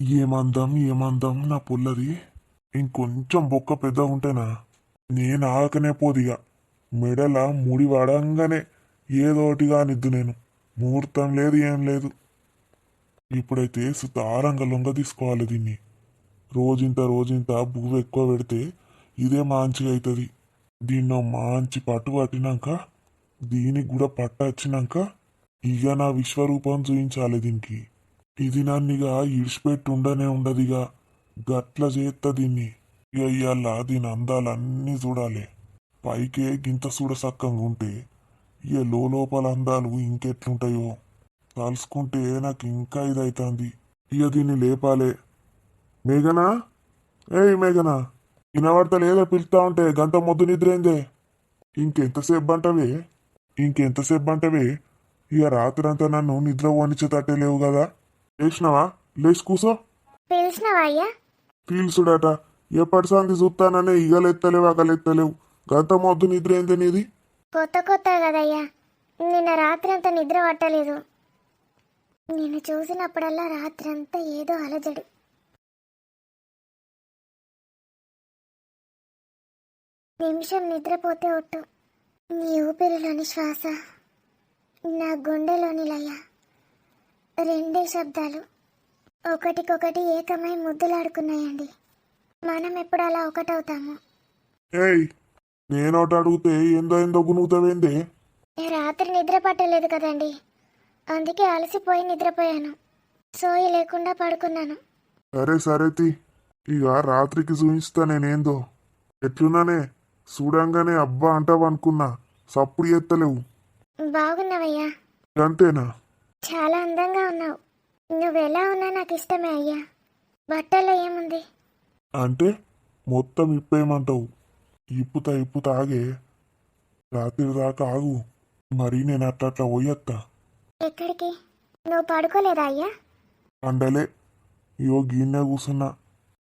ఏమందం నా పుల్లది. ఇంకొంచెం బొక్క పెద్ద ఉంటేనా నేను ఆగకనే పోదిగా. మెడల ముడి వడంగానే ఏదోటిగా నిద్దు నేను. ముహూర్తం లేదు ఏం లేదు. ఇప్పుడైతే సుతారంగా లొంగ తీసుకోవాలి దీన్ని. రోజంత పువ్వు ఎక్కువ పెడితే ఇదే మంచిగా అవుతుంది. దీన్నో మంచి పట్టు పట్టినాక దీనికి కూడా పట్ట వచ్చినాక ఇక నా విశ్వరూపం చూపించాలి దీనికి. ఇది నన్నిగా ఇడిచిపెట్టి ఉండనే ఉండదిగా. గట్ల చేస్తా దీన్ని. ఇక ఇయ్యాల దీని అందాలన్నీ చూడాలి. పైకే గింత చూడ సక్కంగా ఉంటే ఇక లోపల అందాలు ఇంకెట్లుంటాయో తలుసుకుంటే నాకు ఇంకా ఇదైతుంది. ఇక దీన్ని లేపాలే. మేఘనా, ఏయ్ మేఘనా, వినవర్త లేదా పిలుస్తా ఉంటే గంట మొద్దు నిద్రేందే. ఇంకెంతసేపు అంటవే ఇంకెంతసేపు అంటవే. ఇక రాత్రంతా నన్ను నిద్ర వణిచేటట్టే లేవు కదా. లేచినావా? లేచి కూసో. పిలిచినవా అయ్యా? పీల్సుడట. ఎప్పటి సంది చూస్తాననే ఇగలెత్తలేవు అగలెత్తలేవు. గంట మొద్దు నిద్ర ఏంది నీది? కొత్త కదయ్యా, నిన్న రాత్రి అంతా నిద్ర పట్టలేదు. నిన్ను చూసినప్పుడల్లా రాత్రి అంతా ఏదో అలజడి. నిమిషం నిద్రపోతే ఒట్టు. నీ ఊపిరిలోని శ్వాస, నా గుండెలోని లయ, రెండే శబ్దాలు ఒకటికొకటి ఏకమై ముద్దులాడుకున్నాయండి. మనం ఎప్పుడు అలా ఒకటవుతాము? ఏయ్, నేనోటి అడిగితే ఏందో గునుగుతావేందే? రాత్రి నిద్ర పట్టలేదు కదండి, అందుకే అలసిపోయి నిద్రపోయాను. సోయి లేకుండా పడుకున్నాను. సరే తి. ఇక రాత్రికి చూపిస్తా నేనేందో. ఎట్లున్నానే? చూడంగానే అబ్బా అంటావనుకున్నా. సప్పుడు ఎత్తలేవు. బాగున్నావయ్యా. అంతేనా? చాలా అందంగా ఉన్నావు. నువ్వెలా ఉన్నా నాకు ఇష్టమే అయ్యా. బట్టల్లో ఏముంది? అంటే మొత్తం ఇప్పేయమంటావు? ఇప్పుతా ఆగే. రాత్రి దాకా ఆగు. మరి నేను అట్లా పోయత్తా. ఎక్కడికి? నువ్వు పడుకోలేదా అయ్యా? అండలే. ఇయో గిన్నె కూసున్నా.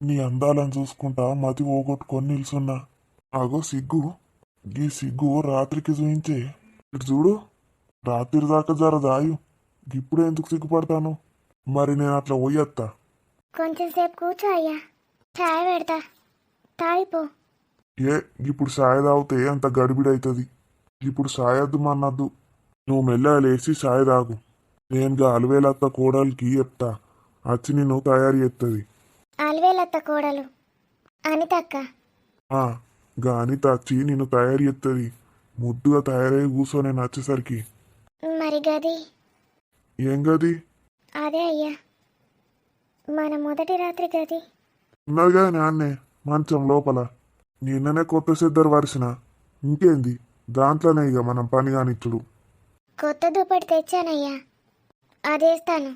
నీ అందాలను చూసుకుంటా మతి పోగొట్టుకొని నిల్చున్నా. ఆగో సిగ్గు. ఈ సిగ్గు రాత్రికి చూయించే. ఇటు చూడు. రాత్రి దాకా జర దాయు. ఇప్పుడు ఎందుకు సిగ్గుపడతాను? మరి నేను అట్లా పోయత్తా. కొంచెం సేపు కూర్చో అయ్యా, చాయ్ పెడతా, తాగిపో. ఏ ఇప్పుడు సాయ తాగితే అంత గడిబిడైతుంది. ఇప్పుడు సాయద్దు మన్నద్దు. నువ్వు మెల్లగా లేచి సాయ తాగు. నేను అలవేలత్త కోడలికి చెప్తా. వచ్చి నిన్ను తయారు చేస్తుంది. అలివేలత్త కోడలు అనితక్క? అనిత వచ్చి నిన్ను తయారు చేస్తుంది. ముద్దుగా తయారై కూర్చో నేను వచ్చేసరికి. మరి గది? ఏం గది? అదే అయ్యా, మన మొదటి రాత్రి గది. ఉన్నదిగా నాన్నే మంచం లోపల. నిన్ననే కొత్త సిద్ధరు వరిసిన. ఇంకేంది? దాంట్లోనే ఇక మనం పని కానిచ్చుడు. కొత్త దుప్పటి తెచ్చానయ్యా, అదేస్తాను.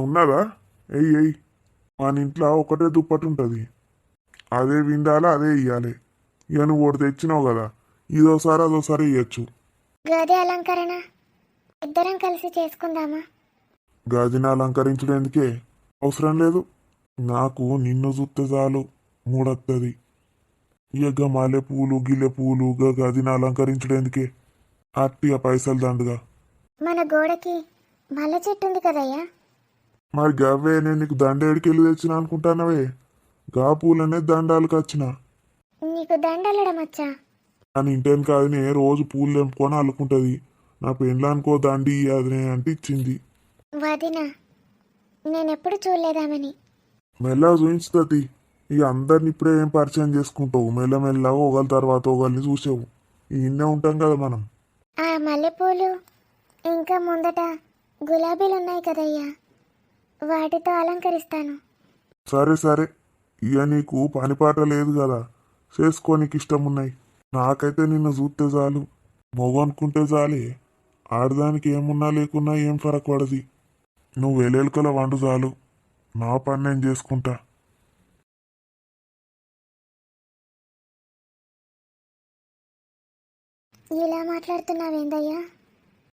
ఉన్నదా? ఎయ్యి. మన ఇంట్లో ఒకటే దుప్పటి ఉంటుంది. అదే విండాలా, అదే ఇయ్యాలి. ఇక నువ్వు ఒకటి తెచ్చినావు కదా, ఇదోసారి అదోసారి ఇయ్యచ్చు. గది అలంకరణ ఇద్దరం కలిసి చేసుకుందామా? గదిని అలంకరించడం ఎందుకే? అవసరం లేదు. నాకు నిన్ను చూస్తే చాలు మూడత్తది. ఇక మల్లె పూలు గిల్లె పూలు గదిని అలంకరించడం ఎందుకే? అట్టిగా పైసలు దండుగా. మన గోడకి మల్లె చెట్టు ఉంది కదయ్యా. మరి గవ్వే నేను నీకు దండేడికెళ్ళి తెచ్చిన అనుకుంటానవే. గా పూలనే దండాలకు వచ్చిన. నీకు దండల్లడం వచ్చా? అని ఇంటేను కాదని రోజు పూలు తెంపుకొని అల్లుకుంటుంది. నా పెండ్లానికో దండి అదినే అంటే ఇచ్చింది. వదినా, నేనెప్పుడు చూడలేదామని. మెల్లగా చూపించుతుంది. ఇక అందరిని ఇప్పుడే ఏం పరిచయం చేసుకుంటావు. మెల్లమెల్లగా ఒకళ్ళ తర్వాత ఒకళ్ళని చూసావు. ఇన్నే ఉంటాం కదా మనం. ఆ మల్లెపూలు ఇంకా ముందట గులాబీలు ఉన్నాయి కదయ్యా, వాటితో అలంకరిస్తాను. సరే. ఇక నీకు పని పాట లేదు కదా, చేసుకోనికి ఇష్టం ఉన్నాయి. నాకైతే నిన్ను చూస్తే చాలు. మొగనుకుంటే చాలే. ఆడదానికి ఏమున్నా లేకున్నా ఏం ఫరక్ పడది. నువ్వు వెలేలుకల వండు చాలు. నా పని నేను చేసుకుంటా. ఇలా మాట్లాడుతున్నావేందయ్యా?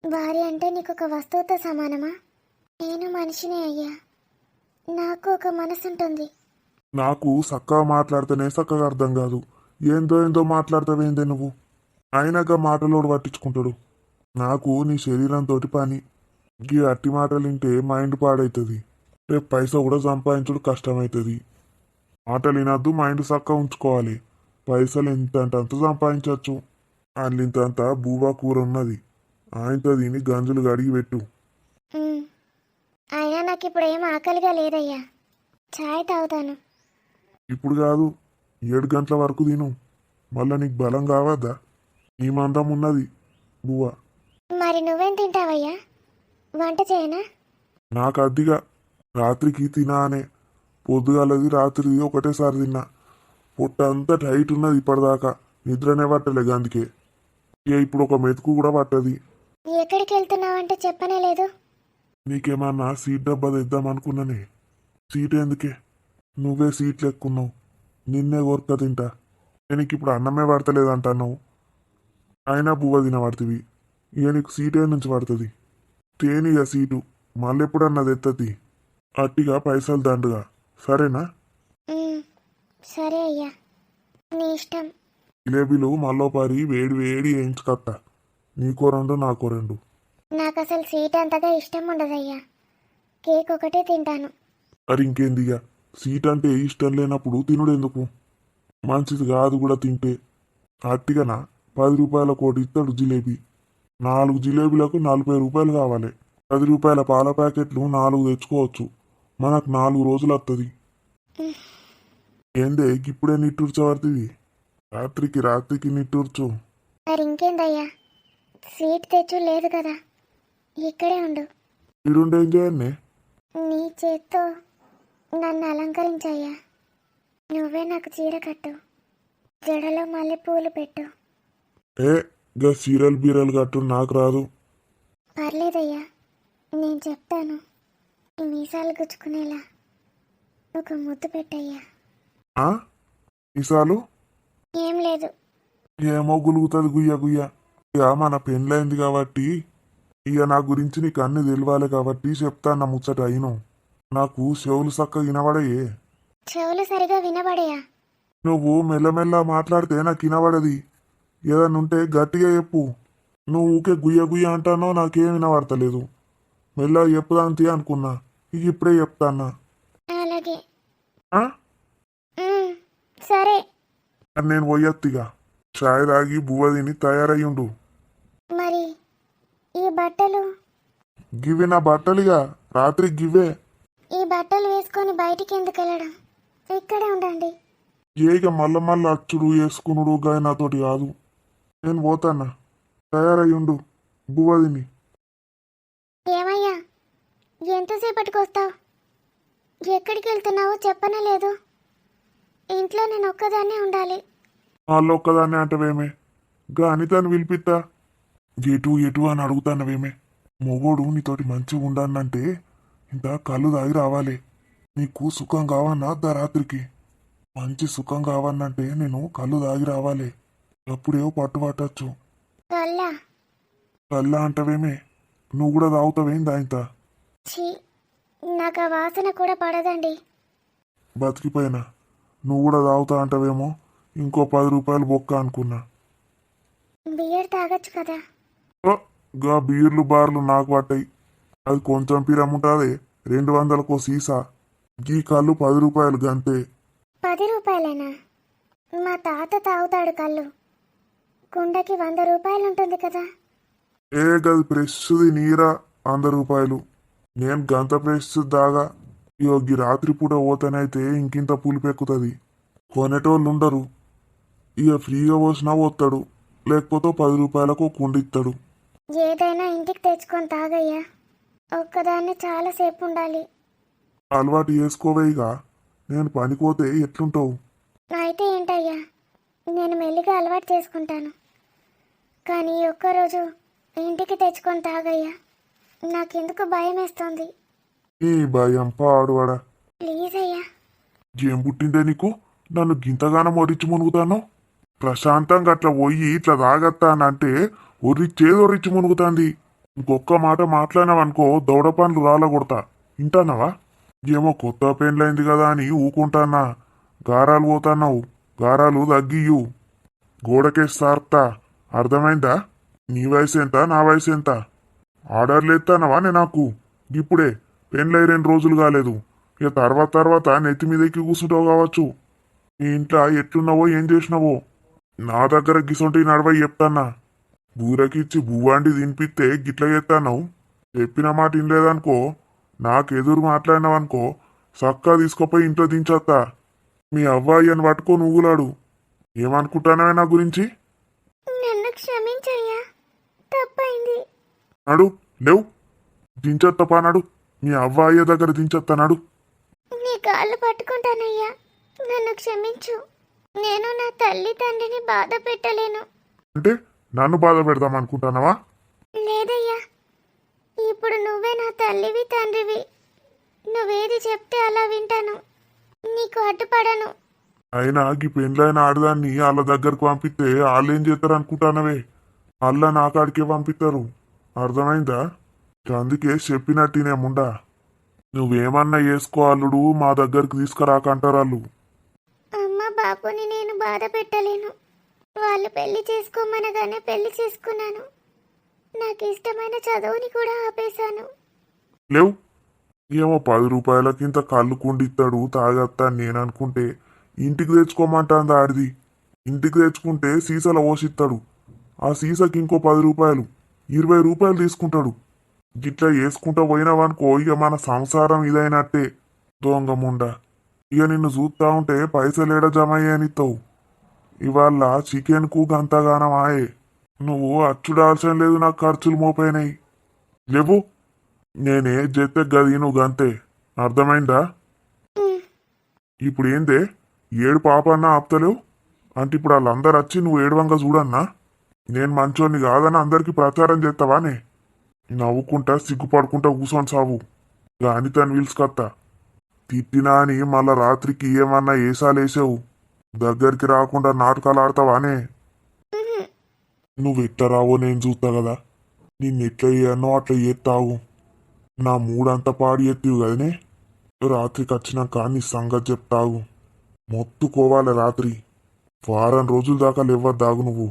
భార్య అంటే నీకు ఒక వస్తువుతో సమానమా? నేను మనిషినే అయ్యా, నాకు ఒక మనసు ఉంటుంది. నాకు చక్కగా మాట్లాడితేనే చక్కగా అర్థం కాదు. ఏందో మాట్లాడతావేందే నువ్వు? అయినాక మాటలోడు పట్టించుకుంటాడు. నాకు నీ శరీరంతో పని. ఈ అట్టి మాటలు వింటే మైండ్ పాడవుతుంది. రేపు పైసా కూడా సంపాదించుడు కష్టమవుతుంది. ఆటలు వినద్దు, మైండ్ చక్కగా ఉంచుకోవాలి. పైసలు ఎంత అంటే అంత సంపాదించవచ్చు. అల్లింతంత బూవా కూర ఉన్నది, ఆయనతో తిని గంజులు కడిగి పెట్టు. ఉమ్, అయినా నాకు ఇప్పుడు ఏం ఆకలిగా లేదయ్యా. చాయ్ తాగుతాను. ఇప్పుడు కాదు, 7 గంటల వరకు తిను. మళ్ళా నీకు బలం కావద్దా? నీ మందం ఉన్నది బువ్వ. మరి నువ్వేం తింటావయ్యా? వంట చేయనా? నాకు అద్దిగా రాత్రికి తినా అనే, పొద్దుగాలది రాత్రిది ఒకటేసారి తిన్నా. పొట్ట అంతా టైట్ ఉన్నది ఇప్పటిదాకా, నిద్రనే పట్టలే అందుకే. ఇక ఇప్పుడు ఒక మెతుకు కూడా పట్టది. ఎక్కడికి వెళ్తున్నావంటే చెప్పనే లేదు. నీకేమన్నా సీట్ డబ్బా తెద్దాం అనుకున్నానే. సీట్ ఎందుకే, నువ్వే సీట్లు ఎక్కున్నావు, నిన్నే కోరిక తింటా. నేను ఇప్పుడు అన్నమే పడతలేదంటున్నావు, అయినా బువ్వ తినబడుతుంది. ఇక నీకు సీటే నుంచి పడుతుంది. తేనిగా సీటు మళ్ళెప్పుడన్నా తెత్తది. అట్టిగా పైసలు దండుగా, సరేనా? ఉమ్, సరే అయ్యా, నీ ఇష్టం. జిలేబీలు మళ్ళో పారి వేడి వేడి వేయించుకత్తా. నీకో 2 నాకో 2. నాకు అసలు స్వీట్ అంతగా ఇష్టం ఉండదయ్యా. కేక్ ఒకటే తింటాను. మరి ఇంకేందిగా, సీట్ అంటే ఇష్టం లేనప్పుడు తినుడు ఎందుకు? మంచిది కాదు కూడా తింటే. అట్టిగనా 10 రూపాయల కోటి ఇస్తాడు జిలేబీ. 4 జిలేబీలకు 40 రూపాయలు కావాలి. 10 రూపాయల పాల ప్యాకెట్లు 4 తెచ్చుకోవచ్చు. మనకు 4 రోజులు వస్తుంది. ఏందే ఇప్పుడే నిట్టూర్చబడుతుంది? రాత్రికి నిట్టూర్చు. మరి ఇంకేందయ్యా, స్వీట్ తెచ్చు లేదు కదా, ఇక్కడే ఉండు. ఈడుండేం చేయన్నే? నీ చేత్తో నన్ను అలంకరించయ్యా. నువ్వే నాకు చీర కట్టు, జడలో మల్లెపూలు పెట్టు. ఏ గా సీరియల్ బీరలు కట్టు నాకు రాదు. పర్లేదయ్యా, నేను చెప్తాను. ఈ మీసాలు గుచ్చుకునేలా ఒక ముద్దు పెట్టయ్యా. ఆ ఈసాలు ఏం లేదు. ఏమో గులుగుతుంది గుయ్య గుయ్య. ఇక మన పెళ్ళైంది కాబట్టి, ఇక నా గురించి నీకు అన్ని తెలియాలి కాబట్టి చెప్తాను ముచ్చట అయిను. నాకు చెవులు చక్కగా వినబడయే. చెవులు సరిగా వినబడయా? నువ్వు మెల్లమెల్ల మాట్లాడితే నాకు వినబడది. ఏదన్నా ఉంటే గట్టిగా చెప్పు. నువ్వు ఊకే గుయ్య గుయ్య అంటానో నాకేం వినబడతలేదు. మెల్లగా చెప్పుదాంతి అనుకున్నా, ఇక ఇప్పుడే చెప్తాన్నా. అలాగే. ఆ? ఉమ్, సరే. మరి నేను పోయొత్తిగా. చాయ్ తాగి బువ్వ తిని తయారయ్యుండు. మరి ఈ బట్టలు? గివి నా బట్టలిగా, రాత్రి గివ్వే. ఈ బట్టలు వేసుకొని బయటికి ఎందుకు వెళ్ళడం? ఇక్కడే ఉండండి. ఏక మళ్ళా మళ్ళా అచ్చుడు వేసుకునుడు గాయ నాతోటి కాదు. నేను పోతానా, తయారయ్యుండు బువ్వ తిని. ఏమయ్యా, ఎంతసేపటికి వస్తావు? ఎక్కడికి వెళ్తున్నావో చెప్పనే లేదు. ఇంట్లో నేను ఒక్కదాన్నే ఉండాలి. వాళ్ళు ఒక్కదాన్నే అంటవేమే, గా అనితను పిలిపిత్తా. ఎటు ఎటు అని అడుగుతానవేమే. మొగోడు నీతోటి మంచిగా ఉండానంటే ఇంత కళ్ళు తాగి రావాలి. నీకు సుఖం కావన్నా అద్దా రాత్రికి? మంచి సుఖం కావన్నంటే నేను కళ్ళు తాగి రావాలి. అప్పుడేవో పట్టు పట్టచ్చు. కల్లా? కళ్ళ అంటవేమే, నువ్వు కూడా తాగుతావేందా ఇంత? ఛీ, నాకు ఆ వాసన కూడా పడదండి. బతికిపోయినా నువ్వు కూడా తాగుతా అంటవేమో, ఇంకో 10 రూపాయలు బొక్క అనుకున్నా. బియర్ తాగొచ్చు కదా. ఓ, గా బీర్లు బార్లు నాకు పట్టాయి. అది కొంచెం పిరముంటాదే, 200కో సీసా. గీ కళ్ళు 10 రూపాయలు గంతే. 10 రూపాయలేనా? మా తాత తాగుతాడు కళ్ళు. కుండకి 100 రూపాయలు ఉంటుంది కదా. ఏ గది ఫ్రెష్ది నీరా 100 రూపాయలు. నేను గంత ఫ్రెష్ దాగా. గీ రాత్రిపూట పోతానైతే ఇంకింత పులిపెక్కుతుంది. కొనేటోళ్ళు ఉండరు. ఇక ఫ్రీగా పోసినా పోతాడు, లేకపోతే 10 రూపాయలకు కుండిస్తాడు. ఏదైనా ఇంటికి తెచ్చుకొని తాగయ్యా. ఒక్కదాన్ని చాలాసేపు ఉండాలి. అలవాటు చేసుకోవేయిగా. నేను పనిపోతే ఎట్లుంటావు? అయితే ఏంటయ్యా, నేను మెల్లిగా అలవాటు చేసుకుంటాను. కానీ ఒక్కరోజు ఇంటికి తెచ్చుకొని తాగయ్యా. నాకెందుకు భయం వేస్తుంది. ఈ భయం పాడువాడా. ప్లీజ్ అయ్యా. ఏం పుట్టిందే నీకు, నన్ను గింతగానం ఒరిచి మునుగుతాను? ప్రశాంతంగా అట్లా పోయి ఇట్లా తాగత్తానంటే ఒరిచి మునుగుతాంది. ఇంకొక్క మాట మాట్లాడినావనుకో దౌడ పనులు రాళ్ళ కొడతా. వింటానావా? ఏమో కొత్త పెండ్లైంది కదా అని ఊకుంటానా. గారాలు పోతాన్నావు, గారాలు తగ్గియు. గోడకేసి సార్తా, అర్థమైందా? నీ వయసు ఎంత, నా వయసు ఎంత? ఆర్డర్లు ఎత్తానవా నే నాకు? ఇప్పుడే పెళ్ళై 2 రోజులు కాలేదు. ఇక తర్వాత నెత్తి మీదకి కూర్చుంటావు కావచ్చు. మీ ఇంట్లో ఎట్లున్నావో ఏం చేసినావో నా దగ్గర గిసొంటి నడవై చెప్తాన్నా. బూరకిచ్చి బువ్వాంటి తినిపిస్తే గిట్ల చేస్తాను. చెప్పిన మాట వినలేదనుకో, నాకెదురు మాట్లాడినావనుకో, సక్కా తీసుకుపోయి ఇంట్లో దించొత్తా. మీ అవ్వాయి పట్టుకొని ఊగులాడు. ఏమనుకుంటానవే నా గురించి? నన్ను క్షమించయ్యా, తప్పైంది. నడు, లేవు, దించొత్తపా నడు. మీ అవ్వాయ్య దగ్గర దించొత్తా నడు. నీ కాళ్ళు పట్టుకుంటానయ్యా, నన్ను క్షమించు. నేను నా తల్లి తండ్రిని బాధ పెట్టలేను. అంటే నన్ను బాధ పెడదాం అనుకుంటానవా? లేదయ్యా, ఇప్పుడు నువ్వే నా తల్లివి తండ్రివి. నువ్వేది చెప్తే అలా వింటాను, నీకు అడ్డుపడను. అయినా ఈ పెండ్లైన ఆడదాన్ని వాళ్ళ దగ్గరకు పంపిస్తే వాళ్ళేం చేస్తారు అనుకుంటానవే? వాళ్ళ నా కాడికే పంపిస్తారు. అర్థమైందా? అందుకే చెప్పినట్టినేముండా. నువ్వేమన్నా చేసుకో అల్లుడు, మా దగ్గరకు తీసుకురాకంటారు వాళ్ళు. అమ్మ బాపుని నేను బాధ పెట్టలేను. వాళ్ళు పెళ్లి చేసుకోమనగానే పెళ్లి చేసుకున్నాను. నాకు ఇష్టమైన చదువుని కూడా ఆపేశాను. లేవు, ఏమో 10 రూపాయలకింత కళ్ళు కుండిస్తాడు తాగత్తా అని నేను అనుకుంటే ఇంటికి తెచ్చుకోమంటాంది ఆడిది. ఇంటికి తెచ్చుకుంటే సీసాల పోసిస్తాడు. ఆ సీసాకి ఇంకో 10 రూపాయలు, 20 రూపాయలు తీసుకుంటాడు. గిట్లా వేసుకుంటా పోయినావనుకో ఇక మన సంసారం ఇదైనట్టే. దొంగముండ, ఇక నిన్ను చూస్తా ఉంటే పైసలేడ జమ అయ్యానిస్తావు. ఇవాళ చికెన్కు గంతగానం ఆయే. నువ్వు అచ్చుడాల్సిన లేదు, నాకు ఖర్చులు మోపైనాయి. లేవు, నేనే జెత్తే గది నువ్వు గంతే. అర్థమైందా? ఇప్పుడు ఏందే ఏడు పాపన్నా ఆపుతలేవు అంటే ఇప్పుడు వాళ్ళందరూ వచ్చి నువ్వు ఏడవంగా చూడన్నా నేను మంచోని కాదని అందరికి ప్రచారం చేస్తావానే? నవ్వుకుంటా సిగ్గుపడుకుంటా కూర్చొని సావు. గాని తను పిలుచుకొత్తా. తిట్టినా అని మళ్ళా రాత్రికి ఏమన్నా ఏసాలేసావు దగ్గరికి రాకుండా నాటకాలు ఆడతావానే? నువ్వు ఎట్లా రావో నేను చూస్తా కదా. నిన్నెట్లా చేయన్నో అట్లా చేస్తావు. నా మూడంతా పాడి ఎత్తివు కదనే. రాత్రికి వచ్చినాక నీ సంగతి చెప్తావు. మొత్తుకోవాలి రాత్రి. వారం రోజుల దాకా లేవద్దాగు నువ్వు.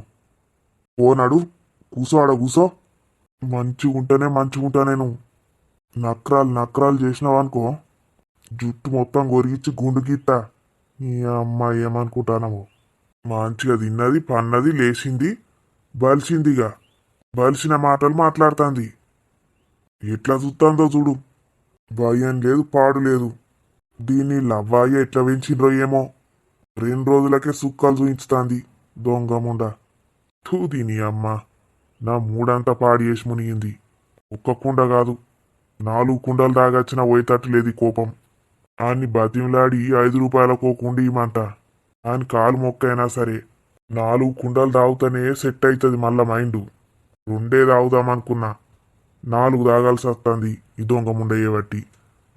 పోనాడు, కూసో ఆడ కూసో. మంచిగుంటానే నువ్వు. నక్రాలు చేసినావనుకో జుట్టు మొత్తం గొరిగిచ్చి గుండు గీత్తా. నీ అమ్మాయి ఏమనుకుంటానవు? మంచిగా తిన్నది, పన్నది, లేచింది, బలిసిందిగా. బలిసిన మాటలు మాట్లాడుతుంది. ఎట్లా చూస్తుందో చూడు. భయం లేదు, పాడు లేదు. దీన్ని లవ్వాయ ఎట్లా పెంచిండ్రో ఏమో. 2 రోజులకే సుక్కలు చూయించుతాంది దొంగముండ. తూ దీని అమ్మ, నా మూడంతా పాడి చేసి మునిగింది. ఒక్క కుండ కాదు, 4 కుండలు దాగచ్చినా పోయేటట్టు లేదు ఈ కోపం. ఆన్ని బతిమలాడి 5 రూపాయలకు ఓ కుండ ఇమ్మంట. ఆయన కాలు మొక్కైనా సరే 4 కుండలు తాగుతానే సెట్ అవుతుంది మళ్ళా మైండు. 2 తాగుదామనుకున్నా 4 తాగాల్సి వస్తుంది ఈ దొంగ ముండయ్య బట్టి.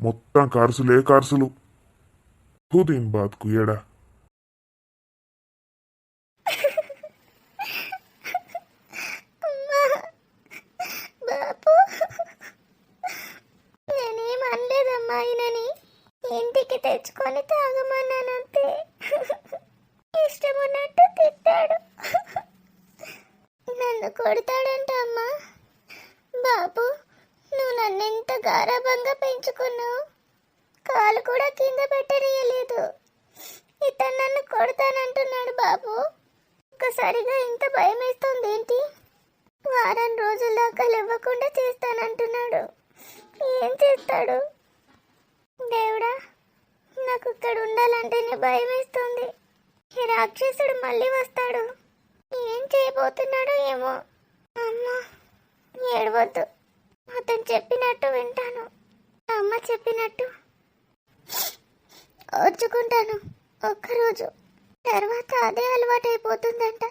మొత్తం ఖర్చులే ఖర్చులు. దీని బాతుకు ఏడా. బాపు, నేనేం అనలేదమ్మా ఆయనని. ఇంటికి తెచ్చుకొని తాగమన్నానంతే. ఇష్టం ఉన్నట్టు తిట్టాడు. నన్ను కొడతాడంట అమ్మా. బాబు, నువ్వు నన్నెంత గారాబంగా పెంచుకున్నావు. కాలు కూడా కింద పెట్టనీయలేదు. ఇతను నన్ను కొడతానంటున్నాడు బాబు. ఒక్కసారిగా ఇంత భయం వేస్తుంది ఏంటి? వారం రోజుల దాకా ఇవ్వకుండా చేస్తానంటున్నాడు. ఏం చేస్తాడు? దేవుడా, నాకు ఇక్కడ ఉండాలంటేనే భయం వేస్తుంది. ఈ రాక్షసుడు మళ్ళీ వస్తాడు. ఏం చేయబోతున్నాడో ఏమో. అమ్మా, ఏడవద్దు. అతను చెప్పినట్టు వింటాను. అమ్మ చెప్పినట్టు ఓర్చుకుంటాను. ఒక్కరోజు తర్వాత అదే అలవాటైపోతుందంట.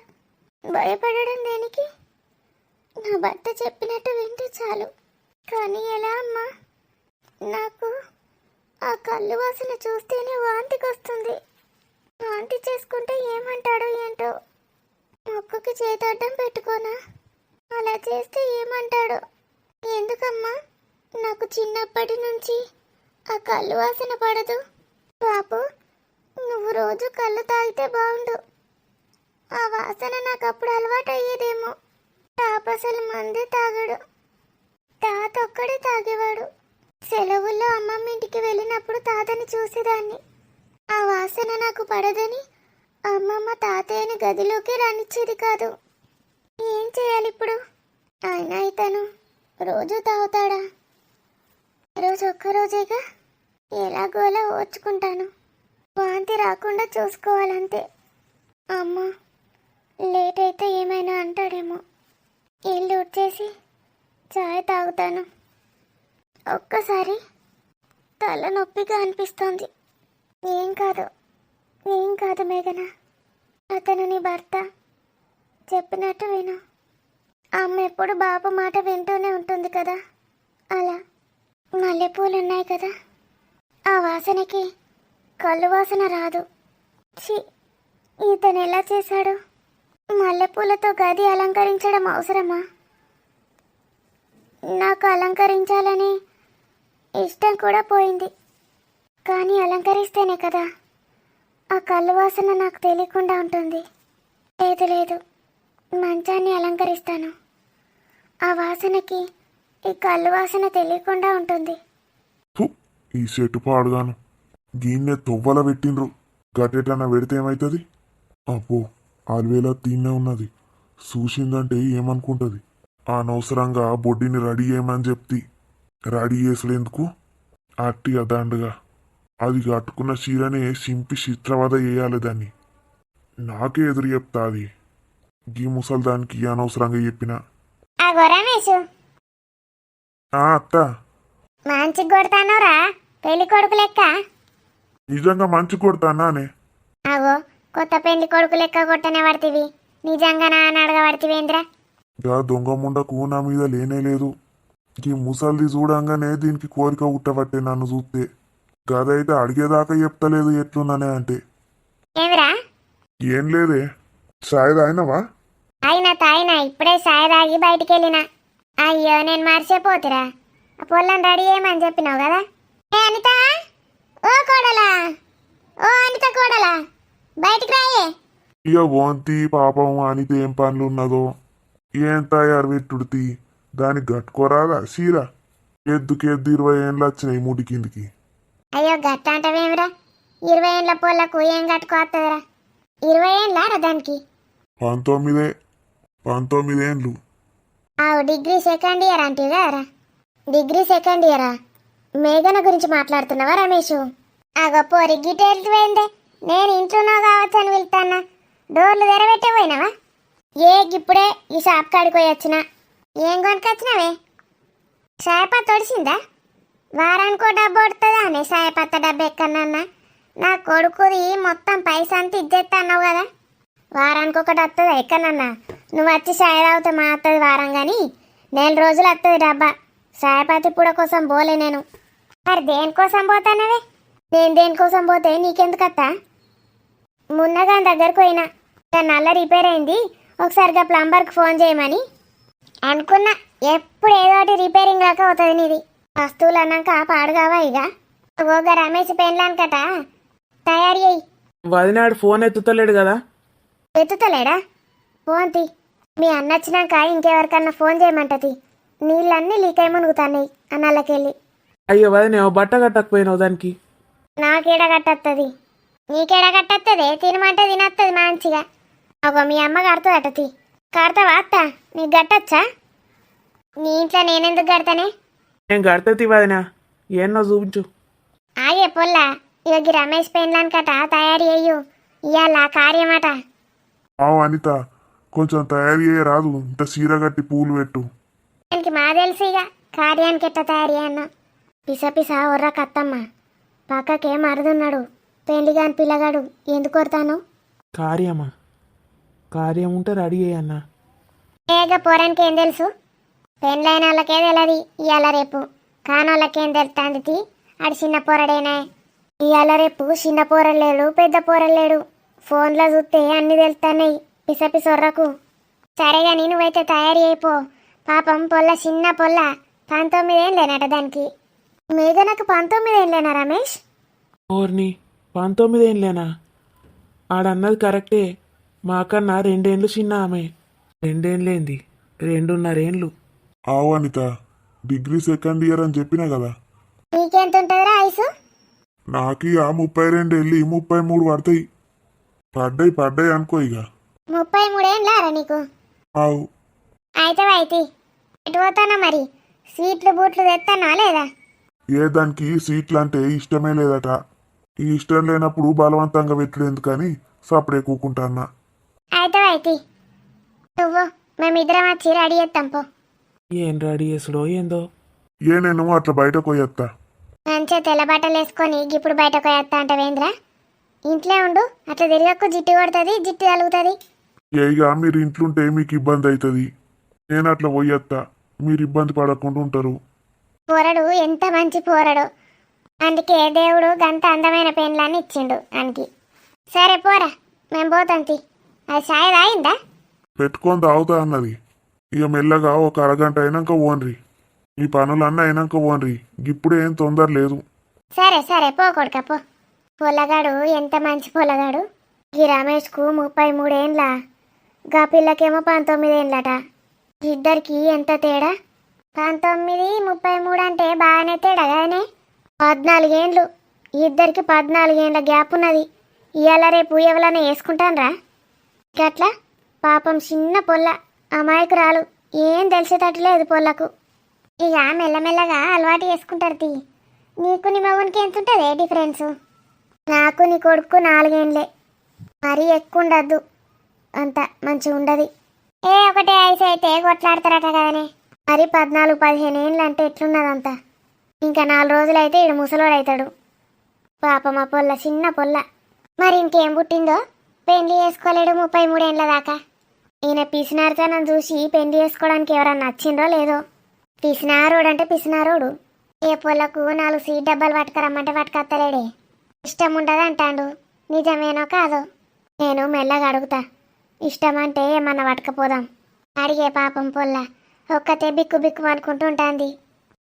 భయపడడం దేనికి? నా భర్త చెప్పినట్టు వింటే చాలు. కానీ ఎలా అమ్మా? నాకు ఆ కళ్ళు వాసన చూస్తేనే వాంతికి వస్తుంది. వాంతి చేసుకుంటే ఏమంటాడో ఏంటో. మొక్కుకి చేతడ్డం పెట్టుకోనా? అలా చేస్తే ఏమంటాడో. ఎందుకమ్మా నాకు చిన్నప్పటి నుంచి ఆ కళ్ళు వాసన పడదు? బాబు, నువ్వు రోజు కళ్ళు తాగితే బాగుండు. ఆ వాసన నాకు అప్పుడు అలవాటు అయ్యేదేమో. తాపసలు మందే తాగడు. తాత ఒక్కడే తాగేవాడు. సెలవుల్లో అమ్మమ్మ ఇంటికి వెళ్ళినప్పుడు తాతని చూసేదాన్ని. ఆ వాసన నాకు పడదని అమ్మమ్మ తాతయ్యని గదిలోకి రానిచ్చేది కాదు. ఏం చేయాలి ఇప్పుడు? అయినా ఇతను రోజు తాగుతాడా? రోజు ఒక్కరోజేగా, ఎలాగోలా ఓర్చుకుంటాను. వాంతి రాకుండా చూసుకోవాలంతే. అమ్మా, లేట్ అయితే ఏమైనా అంటాడేమో. ఇల్లు ఉడ్చేసి చాయ్ తాగుతాను. ఒక్కసారి తల నొప్పిగా అనిపిస్తోంది. ఏం కాదు, ఏం కాదు మేఘన. అతను నీ భర్త, చెప్పినట్టు విను. అమ్మ ఎప్పుడు బాబు మాట వింటూనే ఉంటుంది కదా. అలా మల్లెపూలు ఉన్నాయి కదా, ఆ వాసనకి కళ్ళు వాసన రాదు. ఛీ, ఇతను ఎలా చేశాడు? మల్లెపూలతో గది అలంకరించడం అవసరమా? నాకు అలంకరించాలని ఇష్టం కూడా పోయింది. కానీ అలంకరిస్తేనే కదా ఆ కళ్ళు వాసన నాకు తెలియకుండా ఉంటుంది. లేదు లేదు, మంచాన్ని అలంకరిస్తాను. ఆ వాసనకి ఈ కళ్ళు వాసన తెలియకుండా ఉంటుంది. ఫు, ఈ చెట్టు పాడుగాను గీన్నె తొవ్వల పెట్టిండ్రు. గట్టెటన్నా పెడితే ఏమవుతుంది? అబ్బో, ఆల్వేలా తిన్నే ఉన్నది. చూసిందంటే ఏమనుకుంటుంది? అనవసరంగా బొడ్డిని రెడీ చేయమని చెప్తి. రెడీ చేసుడెందుకు? అట్టి అదాండుగా అది కట్టుకున్న చీరనే సింపి చిత్రవద చేయాలి దాన్ని. నాకే ఎదురు చెప్తా అది. గీ ముసల్దానికి అనవసరంగా చెప్పిన. అగో రమేష్, అత్త, మంచి కొడతానోరా పెళ్లి కొడుకు లెక్క. నిజంగా మంచి కొడతానానే. అగో, కొత్త పెళ్లి కొడుకు లెక్క కొట్టనే పడుతుంది. నిజంగా నా అని అడగబడుతుందిరా. గా దొంగ ముండకు నా మీద లేనే లేదు. ఈ ముసల్ది చూడంగానే దీనికి కోరిక ఉట్టబట్టే నన్ను చూస్తే. గదైతే అడిగేదాకా చెప్తలేదు ఎట్లున్నానే అంటే. ఏమిరా? ఏం లేదే. సాయి తాగినవా? తాయినా ఇప్పుడే సాయి తాగి బయటికి వెళ్ళినా. అయ్యో, నేను మర్చిపోతురా. ఆ పొల్లని రెడీ చేయమని చెప్పినావు కదా. ఏ అనిత, ఓ కోడలా, ఓ అనిత కోడలా, బయటికి రాయే. ఇక ఓంతి పాపం అనితే ఏం పనులు ఉన్నదో. ఏం తయారు పెట్టుడితి దానికి గట్టుకోరాదా సీర? ఎద్దుకెద్దు 20 ఏండ్లు వచ్చినాయి ముడి కిందికి. అయ్యో, గట్ట అంటవేమిరా? 20 ఏండ్ల పొల్లకు ఏం కట్టుకోవస్తుందిరా? 20 ఏండ్లారా దానికి? 19 ఏండ్లు. ఆవు డిగ్రీ సెకండ్ ఇయర్ అంటే కదరా? డిగ్రీ సెకండ్ ఇయరా? మేఘన గురించి మాట్లాడుతున్నావా రమేష్? ఆ గొప్ప గిటేళ్ళు పోయిందే. నేను ఇంట్లోనో కావచ్చు అని వెళ్తానా. డోర్లు తెరబెట్టే పోయినావా? ఇప్పుడే ఈ షాప్ కాడికి పోయి వచ్చిన. ఏం కొనుకొచ్చినావే? సాయపత్త ఒడిసిందా? వారానికో డబ్బు కొడుతుందా అనే సాయపత్త డబ్బు ఎక్కడన్నా? నా కొడుకుది మొత్తం పైసా అంతా ఇచ్చేస్తా అన్నావు కదా. వారానికి ఒకటి వస్తుందా ఎక్కడన్నా? నువ్వు వచ్చి సాయ తాగితే మా వస్తుంది వారం, కానీ 4 రోజులు వస్తుంది డబ్బా. సాయపత్తి పూడ కోసం పోలే నేను. మరి దేనికోసం పోతానవే? నేను దేనికోసం పోతే నీకెందుకు అత్తా? మున్నగా దగ్గరకు పోయినా, నల్ల రిపేర్ అయింది, ఒకసారిగా ప్లంబర్కి ఫోన్ చేయమని అనుకున్నా. ఎప్పుడు ఏదో ఒకటి రిపేరింగ్ లాగా అవుతుంది నీది. వస్తువులు అన్నాక పాడుగావా ఇక? ఓగ రమేష్ పెళ్ళానికట తయారీ అయ్యి. వదినాడు ఫోన్ ఎత్తుతలేడు కదా. ఎత్తుతలేడా? ఫోన్ తీ. మీ అన్న వచ్చినాక ఇంకెవరికన్నా ఫోన్ చేయమంటది. నీళ్ళన్నీ లీక్ అయి మునుగుతాయి అన్నలకెళ్ళి. అయ్యో వదిన, బట్ట కట్టకపోయినావు దానికి. నాకేడ కట్టత్తది? నీకేడ కట్టత్తదే? తినమంటే తినత్తది మంచిగా. ఒక మీ అమ్మ కడుతుందట. తీ కడతావా అత్త? నీకు కట్టచ్చా? నీ ఇంట్లో నేనెందుకు కడతానే? నేను కడతతి వదిన, ఏన్నో చూపించు. ఆగే పొల్లా, ఇవగి రమేష్ పెళ్ళానికట తయారీ అయ్యు, ఇవాళ కార్యమట. అనిత, కొంచెం తయారు చేయరాదు? ఇంత చీర కట్టి పూలు పెట్టు. దానికి మా తెలుసు ఇక కార్యానికి ఎట్లా తయారీ అన్న. పిస ఒర్ర కత్తమ్మ, పక్కకే మరుదున్నాడు పెళ్లిగాని పిల్లగాడు. ఎందుకు కొడతాను? కార్యమా? కార్యం ఉంటే రెడీ అయ్యన్నా. ఏగ పోరానికి ఏం తెలుసు? పెళ్ళైన వాళ్ళకే తెలియదు ఇవాళ రేపు. కానోళ్ళకేం తెలుస్తుంది? ఆడు చిన్న పోరడేనా? ఇవాళ రేపు చిన్న పోరలేడు, పెద్ద పోరలేడు. ఫోన్లో చూస్తే అన్ని తెలుస్తున్నాయి. పిసొర్రకు. సరేగా, నువ్వైతే తయారీ అయిపో. పాపం పొల్ల, చిన్న పొల్ల, 19 ఏండ్లేనట దానికి. మేఘనకు 19 ఏండ్లేనా రమేష్? ఓర్ని, 19 ఏండ్లేనా? ఆడన్నది కరెక్టే. మాకన్నా 2 ఏండ్లు చిన్న ఆమె. 2 ఏండ్లేంది, 2.5 ఏండ్లు. అనిత, డిగ్రీ సెకండ్ ఇయర్ అని చెప్పినా కదా. నీకెంత ఉంటుందిరా ఐసు? నాకు ఇక 32 వెళ్ళి 33 పడతాయి. పడ్డాయి అనుకో ఇక. 33 ఏంలారా నీకు? అవు అయితే ఎటు పోతానా మరి? స్వీట్లు బూట్లు తెస్తానా లేదా? ఏ దానికి సీట్లు అంటే ఇష్టమే లేదట. ఈ ఇష్టం లేనప్పుడు బలవంతంగా పెట్టడు ఎందుకని సపడే కూకుంటాన్నా. అయితే నువ్వు మేమిద్దరం వచ్చి రెడీ చేస్తాం పో. ఏం రెడీ చేసుడో ఏందో. నేను అట్లా బయటకు పోయేస్తా. మంచిగా తెల్ల బట్టలు వేసుకొని ఇప్పుడు బయటకు పోయేస్తా అంటవేంద్రా? ఇంట్లో ఉండు, అట్లా తిరగకు, జిట్టు కొడుతుంది, జిట్టు తలుగుతుంది. ఇక మీరు ఇంట్లుంటే మీకు ఇబ్బంది అవుతుంది. నేను అట్లా పోయేస్తా, మీరు ఇబ్బంది పడకుండా ఉంటారు. పోరడు ఎంత మంచి పోరడు, అందుకే దేవుడు గంత అందమైన పెన్లాన్ని ఇచ్చిండు ఆయనకి. సరే పోరా, మేము పోతాం తీ. అది చాయ్ తాగిందా? పెట్టుకొని తాగుతా అన్నది. ఇక మెల్లగా ఒక అరగంట అయినాక పోన్రి, మీ పనులన్నీ అయినాక పోన్రి, ఇప్పుడు ఏం తొందర లేదు. సరే పో కొడుక పో. పొల్లగాడు ఎంత మంచి పొల్లగాడు. ఈ రమేష్కు 33 ఏండ్లా, గా పిల్లకేమో 19 ఏండ్లట. ఇద్దరికి ఎంత తేడా? 19, 33 అంటే బాగానే తేడా కదనే. 14 ఏండ్లు, ఇద్దరికి 14 ఏండ్ల గ్యాప్ ఉన్నది. ఇవాళ రేపు ఎవరైనా వేసుకుంటాన్రా గట్లా? పాపం చిన్న పొల్ల, అమాయకురాలు, ఏం తెలిసేటట్టు లేదు పొల్లకు. ఇక మెల్లమెల్లగా అలవాటు చేసుకుంటారు తీ. నీకు నీ మగనికి ఎంత ఉంటుంది డిఫరెన్స్? నాకు నీ కొడుకు 4 ఏండ్లే, మరీ ఎక్కువ ఉండద్దు, అంత మంచిగా ఉండదు. ఒకటే ఐసు అయితే కొట్లాడతారట కదనే. మరి 14, 15 ఏండ్లు అంటే ఎట్లున్నదంతా? ఇంకా 4 రోజులైతే ఇడు ముసలోడు అవుతాడు. పాపం ఆ పొల్ల, చిన్న పొల్ల. మరి ఇంకేం పుట్టిందో? పెళ్లి చేసుకోలేడు 33 ఏండ్ల దాకా. ఈయన పిసినారుతనం చూసి పెళ్లి చేసుకోవడానికి ఎవరన్నా నచ్చిందో లేదో. పిసినారోడు అంటే పిసినారోడు. ఏ పొలకు 4 సీట్ డబ్బాలు పట్టుకరమ్మంటే పట్టుకత్తలేడే. ఇష్టం ఉండదు అంటాడు, నిజమేనో కాదో? నేను మెల్లగా అడుగుతా, ఇష్టమంటే ఏమన్నా పట్టుకపోదాం. అడిగే పాపం పొల్ల ఒక్కతే బిక్కు బిక్కు అనుకుంటూ ఉంటుంది.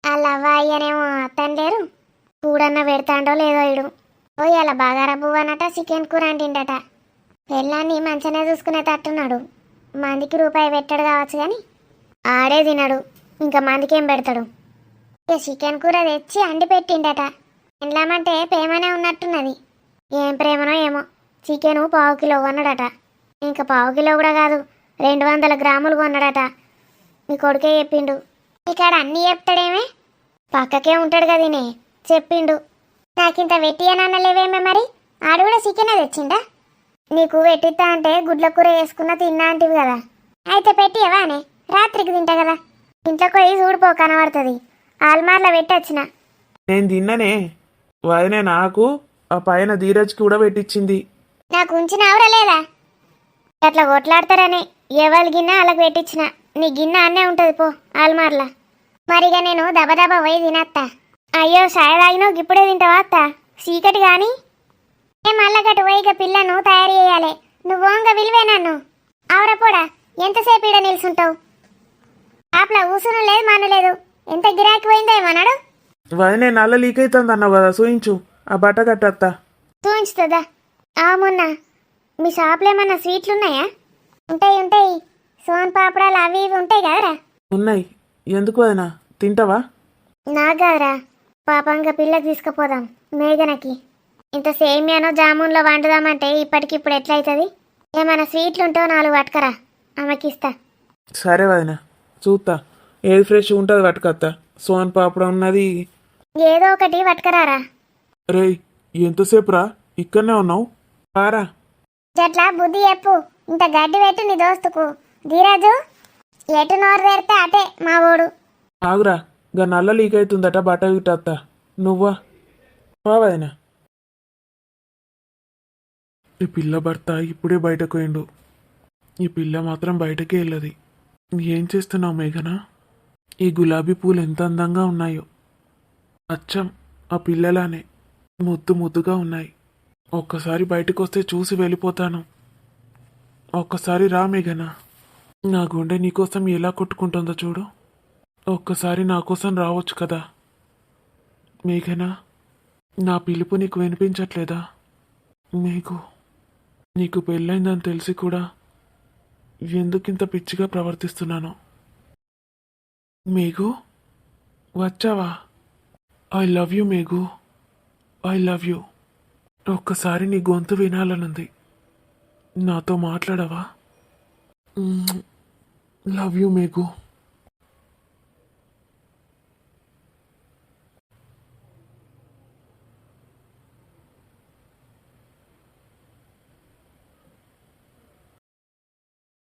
అల్లవ్వ అయ్యనేమో అత్తని లేరు, కూడన్న పెడతాండో లేదో ఇడు. ఇలా బాగారా బువ్వనట, చికెన్ కూర అంటిండట. పెళ్ళాన్ని మంచిగానే చూసుకునే తట్టున్నాడు. మందికి రూపాయి పెట్టాడు కావచ్చు కానీ ఆడే తినడు, ఇంకా మందికేం పెడతాడు? ఇక చికెన్ కూర తెచ్చి అండి పెట్టిండట. తినలామంటే ప్రేమనే ఉన్నట్టున్నది. ఏం ప్రేమనో ఏమో. చికెను 1/2 కిలో కొన్నాడట. ఇంకా 1/2 కిలో కూడా కాదు, 200 గ్రాములు కొన్నాడట. మీ కొడుకే చెప్పిండు. ఇక్కడ అన్నీ చెప్తాడేమే, పక్కకే ఉంటాడు కదనే, చెప్పిండు. నాకింత వెట్టియనన్న లేవేమే మరి? ఆడు కూడా చికెనే తెచ్చిండా? నీకు వెట్టిస్తా అంటే గుడ్ల కూర వేసుకున్న తిన్నా అంటివి కదా, అయితే పెట్టియవానే, రాత్రికి తింటా కదా. ఇంట్లోకి పోయి చూడిపో, కనబడుతుంది. ఆల్మార్లో పెట్టొచ్చిన. నేను తిన్ననే వదినే, నాకు ఆ పైన ధీరజ్కి కూడా పెట్టించింది. నాకు ఉంచిన ఆవరా లేదా? అట్లా కొట్లాడతారని ఎవరి గిన్నె వాళ్ళకి పెట్టించిన. నీ గిన్నె అన్నే ఉంటుంది పో ఆల్మార్లా. మరిగా నేను దబదబా పోయి తినత్తా. అయ్యో సాయ తాగినావు, ఇప్పుడే తింటావా అత్త? చీకటి కానీ మళ్ళా గట్టు పోయిగా పిల్లను తయారు చేయాలి. నువ్వు ఓంగా విలువే నన్ను. ఆవరపోడా, ఎంతసేపు ఈడ నిల్చుంటావు? ఆపలా ఊసును లేదు, మను లేదు. ఎంత గిరాకీ పోయిందో ఏమన్నాడు? వదినే నల్ల లీక్ అవుతుంది అన్నావు కదా, చూయించు, ఆ బట్ట కట్టత్తా. చూయించుతుందా? మొన్న మీ షాప్లో ఏమన్నా స్వీట్లు ఉన్నాయా? ఉంటాయి. సోన్ పాపడాలు అవి ఇవి ఉంటాయి కదరా? ఉన్నాయి. ఎందుకు వదినా, తింటావా? నాకు కాదురా, పాపంగా పిల్లకి తీసుకుపోదాం మేఘనకి. ఇంత సేమియానో జామున్లో వండుదామంటే ఇప్పటికిప్పుడు ఎట్లయితుంది? ఏమైనా స్వీట్లు ఉంటో 4 పట్టుకరా, ఆమెకిస్తా. సరే వదినా, చూస్తా. ఏది ఫ్రెష్ ఉంటుంది పట్టుకత్తా. సోన్ పాపడ ఉన్నది. ఏదో ఒకటి పట్టుకరారా. రేయ్, ఎంతసేపు రా, ఇక్కడనే ఉన్నావు, పారా. జట్లా బుద్ధి చెప్పు. ఇంత గడ్డి పెట్టు నీ దోస్తుకు. ధీరాజు, ఎటు నోరు తెరితే అటే మా ఓడు. ఆగురా, గా నల్ల లీక్ అవుతుందట, బట్ట గిట్టత్తా. నువ్వా వదినా. ఈ పిల్ల భర్త ఇప్పుడే బయటకు పోయిండు. ఈ పిల్ల మాత్రం బయటకే వెళ్ళది. ఏం చేస్తున్నావు మేఘనా? ఈ గులాబీ పూలు ఎంత అందంగా ఉన్నాయో, అచ్చం ఆ పిల్లలానే ముద్దు ముద్దుగా ఉన్నాయి. ఒక్కసారి బయటకు వస్తే చూసి వెళ్ళిపోతాను. ఒక్కసారి రా మేఘనా. నా గుండె నీకోసం ఎలా కొట్టుకుంటుందో చూడు. ఒక్కసారి నా కోసం రావచ్చు కదా మేఘనా? నా పిలుపు నీకు వినిపించట్లేదా? నీకు పెళ్ళైందని తెలిసి కూడా ఎందుకింత పిచ్చిగా ప్రవర్తిస్తున్నాను? మేఘు, వచ్చావా? I love you Meghu, I love you. ఒక్కసారి నీ గొంతు వినాలనుంది, నాతో మాట్లాడవా? Love you Meghu.